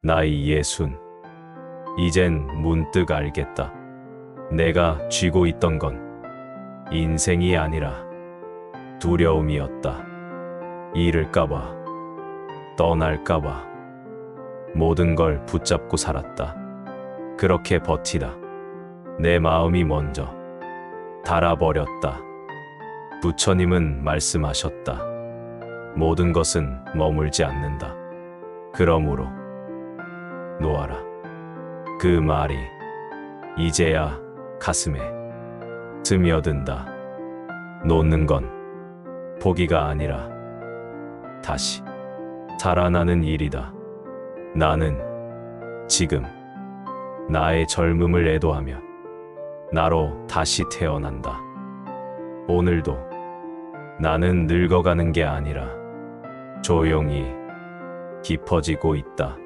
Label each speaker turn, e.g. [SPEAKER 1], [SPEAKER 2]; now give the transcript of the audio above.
[SPEAKER 1] 나이 60. 이젠 문득 알겠다. 내가 쥐고 있던 건 인생이 아니라 두려움이었다. 잃을까봐, 떠날까봐 모든 걸 붙잡고 살았다. 그렇게 버티다 내 마음이 먼저 닳아버렸다. 부처님은 말씀하셨다. 모든 것은 머물지 않는다. 그러므로 놓아라. 그 말이 이제야 가슴에 스며든다. 놓는 건 포기가 아니라 다시 살아나는 일이다. 나는 지금 나의 젊음을 애도하며 나로 다시 태어난다. 오늘도 나는 늙어가는 게 아니라 조용히 깊어지고 있다.